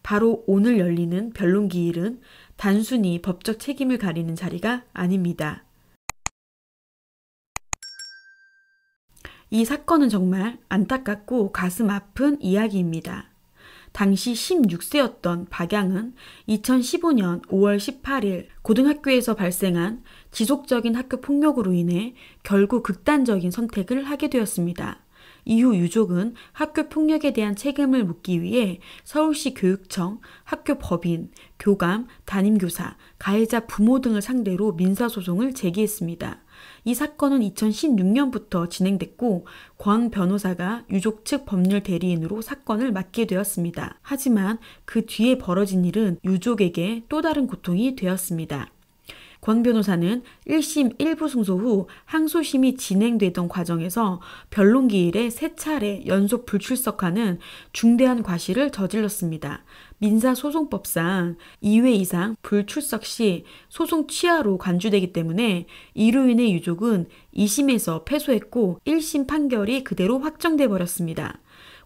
바로 오늘 열리는 변론기일은 단순히 법적 책임을 가리는 자리가 아닙니다. 이 사건은 정말 안타깝고 가슴 아픈 이야기입니다. 당시 16세였던 박양은 2015년 5월 18일 고등학교에서 발생한 지속적인 학교 폭력으로 인해 결국 극단적인 선택을 하게 되었습니다. 이후 유족은 학교 폭력에 대한 책임을 묻기 위해 서울시 교육청, 학교 법인, 교감, 담임교사, 가해자 부모 등을 상대로 민사소송을 제기했습니다. 이 사건은 2016년부터 진행됐고 권 변호사가 유족 측 법률 대리인으로 사건을 맡게 되었습니다. 하지만 그 뒤에 벌어진 일은 유족에게 또 다른 고통이 되었습니다. 권 변호사는 1심 1부 승소 후 항소심이 진행되던 과정에서 변론기일에 3차례 연속 불출석하는 중대한 과실을 저질렀습니다. 민사소송법상 2회 이상 불출석 시 소송 취하로 간주되기 때문에 이로 인해 유족은 2심에서 패소했고 1심 판결이 그대로 확정돼 버렸습니다.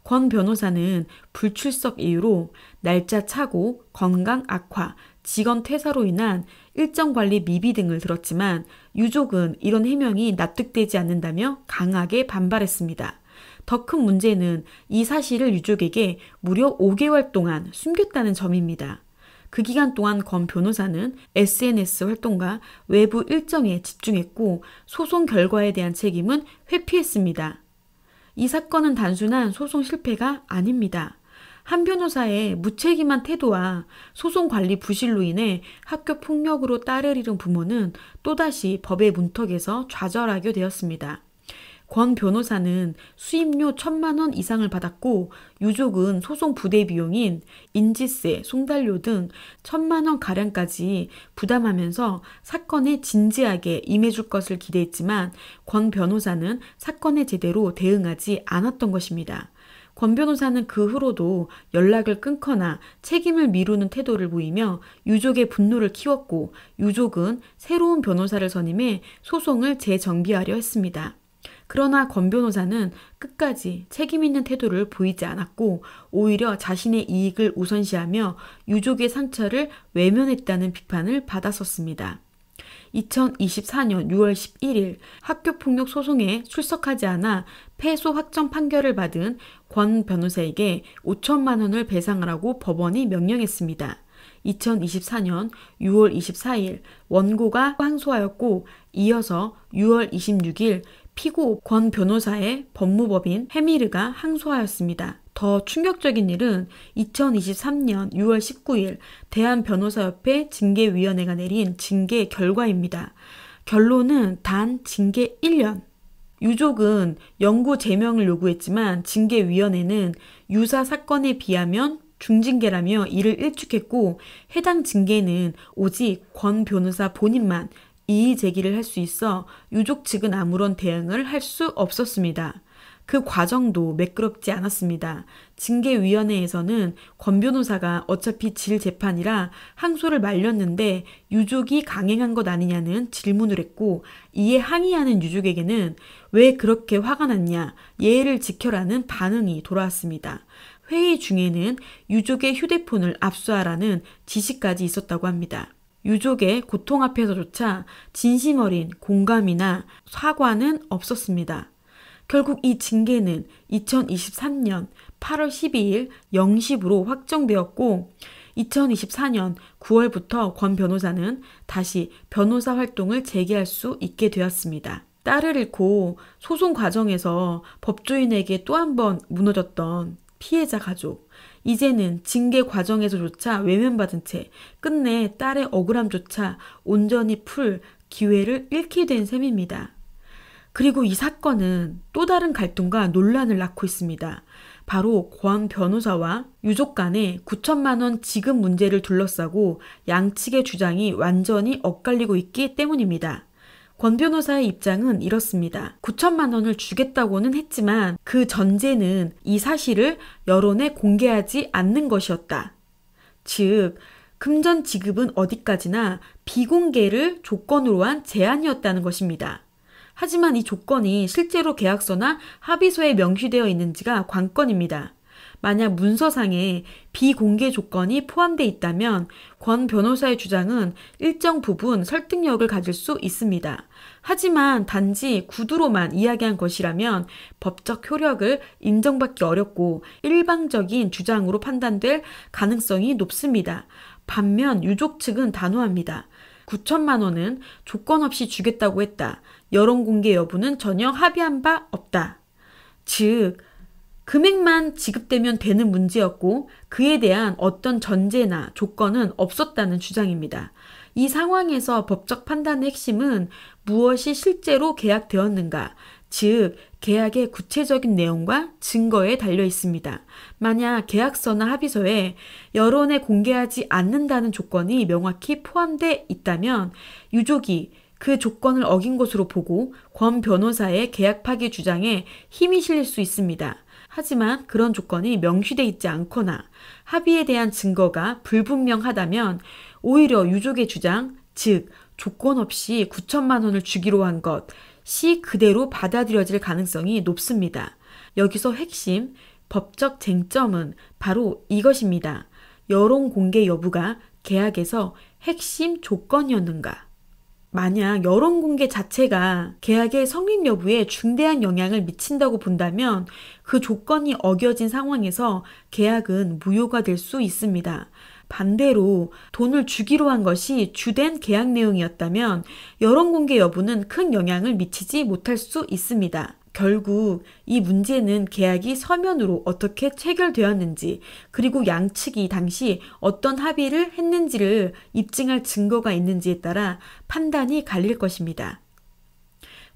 권 변호사는 불출석 이유로 날짜 차고, 건강 악화, 직원 퇴사로 인한 일정 관리 미비 등을 들었지만 유족은 이런 해명이 납득되지 않는다며 강하게 반발했습니다. 더 큰 문제는 이 사실을 유족에게 무려 5개월 동안 숨겼다는 점입니다. 그 기간 동안 권 변호사는 SNS 활동과 외부 일정에 집중했고 소송 결과에 대한 책임은 회피했습니다. 이 사건은 단순한 소송 실패가 아닙니다. 한 변호사의 무책임한 태도와 소송 관리 부실로 인해 학교 폭력으로 딸을 잃은 부모는 또다시 법의 문턱에서 좌절하게 되었습니다. 권 변호사는 수임료 1,000만 원 이상을 받았고 유족은 소송 부대 비용인 인지세, 송달료 등 1,000만 원 가량까지 부담하면서 사건에 진지하게 임해줄 것을 기대했지만 권 변호사는 사건에 제대로 대응하지 않았던 것입니다. 권 변호사는 그 후로도 연락을 끊거나 책임을 미루는 태도를 보이며 유족의 분노를 키웠고 유족은 새로운 변호사를 선임해 소송을 재정비하려 했습니다. 그러나 권 변호사는 끝까지 책임 있는 태도를 보이지 않았고 오히려 자신의 이익을 우선시하며 유족의 상처를 외면했다는 비판을 받았었습니다. 2024년 6월 11일 학교폭력 소송에 출석하지 않아 패소 확정 판결을 받은 권 변호사에게 5천만 원을 배상하라고 법원이 명령했습니다. 2024년 6월 24일 원고가 항소하였고 이어서 6월 26일 피고 권 변호사의 법무법인 헤미르가 항소하였습니다. 더 충격적인 일은 2023년 6월 19일 대한변호사협회 징계위원회가 내린 징계 결과입니다. 결론은 단 징계 1년. 유족은 영구 제명을 요구했지만 징계위원회는 유사 사건에 비하면 중징계라며 이를 일축했고 해당 징계는 오직 권 변호사 본인만 이의 제기를 할 수 있어 유족 측은 아무런 대응을 할 수 없었습니다. 그 과정도 매끄럽지 않았습니다. 징계위원회에서는 권 변호사가 어차피 질 재판이라 항소를 말렸는데 유족이 강행한 것 아니냐는 질문을 했고 이에 항의하는 유족에게는 왜 그렇게 화가 났냐, 예의를 지켜라는 반응이 돌아왔습니다. 회의 중에는 유족의 휴대폰을 압수하라는 지시까지 있었다고 합니다. 유족의 고통 앞에서조차 진심 어린 공감이나 사과는 없었습니다. 결국 이 징계는 2023년 8월 12일 0시부로 확정되었고 2024년 9월부터 권 변호사는 다시 변호사 활동을 재개할 수 있게 되었습니다. 딸을 잃고 소송 과정에서 법조인에게 또 한 번 무너졌던 피해자 가족. 이제는 징계 과정에서조차 외면받은 채 끝내 딸의 억울함조차 온전히 풀 기회를 잃게 된 셈입니다. 그리고 이 사건은 또 다른 갈등과 논란을 낳고 있습니다. 바로 권 변호사와 유족 간의 9천만 원 지급 문제를 둘러싸고 양측의 주장이 완전히 엇갈리고 있기 때문입니다. 권 변호사의 입장은 이렇습니다. 9천만 원을 주겠다고는 했지만 그 전제는 이 사실을 여론에 공개하지 않는 것이었다. 즉, 금전 지급은 어디까지나 비공개를 조건으로 한 제안이었다는 것입니다. 하지만 이 조건이 실제로 계약서나 합의서에 명시되어 있는지가 관건입니다. 만약 문서상에 비공개 조건이 포함되어 있다면 권 변호사의 주장은 일정 부분 설득력을 가질 수 있습니다. 하지만 단지 구두로만 이야기한 것이라면 법적 효력을 인정받기 어렵고 일방적인 주장으로 판단될 가능성이 높습니다. 반면 유족 측은 단호합니다. 9천만 원은 조건 없이 주겠다고 했다. 여론 공개 여부는 전혀 합의한 바 없다. 즉, 금액만 지급되면 되는 문제였고 그에 대한 어떤 전제나 조건은 없었다는 주장입니다. 이 상황에서 법적 판단의 핵심은 무엇이 실제로 계약되었는가, 즉 계약의 구체적인 내용과 증거에 달려 있습니다. 만약 계약서나 합의서에 여론에 공개하지 않는다는 조건이 명확히 포함되어 있다면 유족이 그 조건을 어긴 것으로 보고 권 변호사의 계약 파기 주장에 힘이 실릴 수 있습니다. 하지만 그런 조건이 명시되어 있지 않거나 합의에 대한 증거가 불분명하다면 오히려 유족의 주장, 즉 조건 없이 9천만 원을 주기로 한 것이 그대로 받아들여질 가능성이 높습니다. 여기서 핵심, 법적 쟁점은 바로 이것입니다. 여론 공개 여부가 계약에서 핵심 조건이었는가? 만약 여론 공개 자체가 계약의 성립 여부에 중대한 영향을 미친다고 본다면 그 조건이 어겨진 상황에서 계약은 무효가 될 수 있습니다. 반대로 돈을 주기로 한 것이 주된 계약 내용이었다면 여론 공개 여부는 큰 영향을 미치지 못할 수 있습니다. 결국 이 문제는 계약이 서면으로 어떻게 체결되었는지 그리고 양측이 당시 어떤 합의를 했는지를 입증할 증거가 있는지에 따라 판단이 갈릴 것입니다.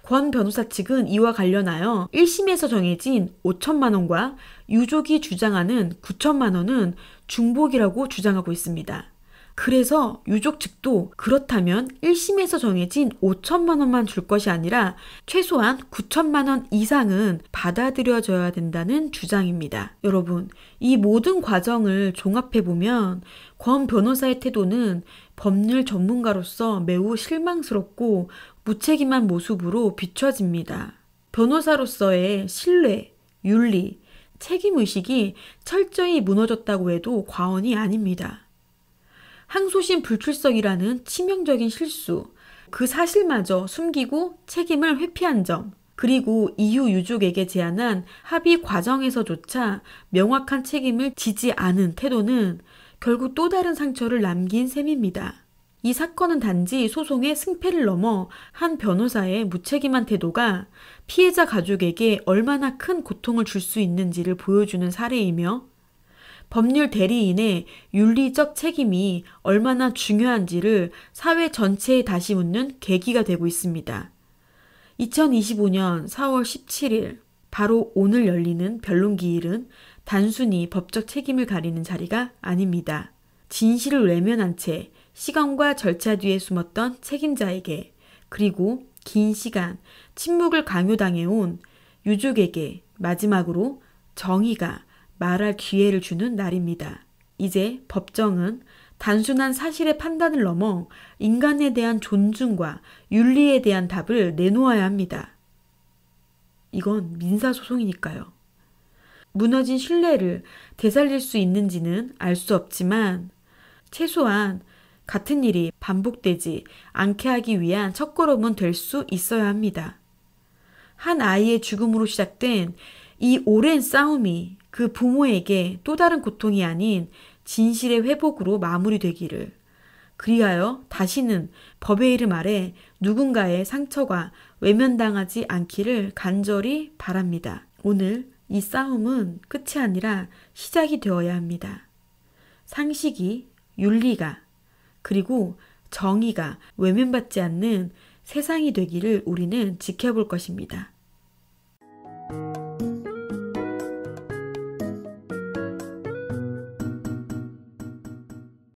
권 변호사 측은 이와 관련하여 1심에서 정해진 5천만 원과 유족이 주장하는 9천만 원은 중복이라고 주장하고 있습니다. 그래서 유족 측도 그렇다면 1심에서 정해진 5천만 원만 줄 것이 아니라 최소한 9천만 원 이상은 받아들여져야 된다는 주장입니다. 여러분, 이 모든 과정을 종합해보면 권 변호사의 태도는 법률 전문가로서 매우 실망스럽고 무책임한 모습으로 비춰집니다. 변호사로서의 신뢰, 윤리, 책임의식이 철저히 무너졌다고 해도 과언이 아닙니다. 항소심 불출석이라는 치명적인 실수, 그 사실마저 숨기고 책임을 회피한 점, 그리고 이후 유족에게 제안한 합의 과정에서조차 명확한 책임을 지지 않은 태도는 결국 또 다른 상처를 남긴 셈입니다. 이 사건은 단지 소송의 승패를 넘어 한 변호사의 무책임한 태도가 피해자 가족에게 얼마나 큰 고통을 줄 수 있는지를 보여주는 사례이며 법률 대리인의 윤리적 책임이 얼마나 중요한지를 사회 전체에 다시 묻는 계기가 되고 있습니다. 2025년 4월 17일, 바로 오늘 열리는 변론기일은 단순히 법적 책임을 가리는 자리가 아닙니다. 진실을 외면한 채 시간과 절차 뒤에 숨었던 책임자에게, 그리고 긴 시간 침묵을 강요당해온 유족에게 마지막으로 정의가 말할 기회를 주는 날입니다. 이제 법정은 단순한 사실의 판단을 넘어 인간에 대한 존중과 윤리에 대한 답을 내놓아야 합니다. 이건 민사소송이니까요. 무너진 신뢰를 되살릴 수 있는지는 알 수 없지만 최소한 같은 일이 반복되지 않게 하기 위한 첫걸음은 될 수 있어야 합니다. 한 아이의 죽음으로 시작된 이 오랜 싸움이 그 부모에게 또 다른 고통이 아닌 진실의 회복으로 마무리되기를, 그리하여 다시는 법의 이름 아래 누군가의 상처가 외면당하지 않기를 간절히 바랍니다. 오늘 이 싸움은 끝이 아니라 시작이 되어야 합니다. 상식이, 윤리가, 그리고 정의가 외면받지 않는 세상이 되기를 우리는 지켜볼 것입니다.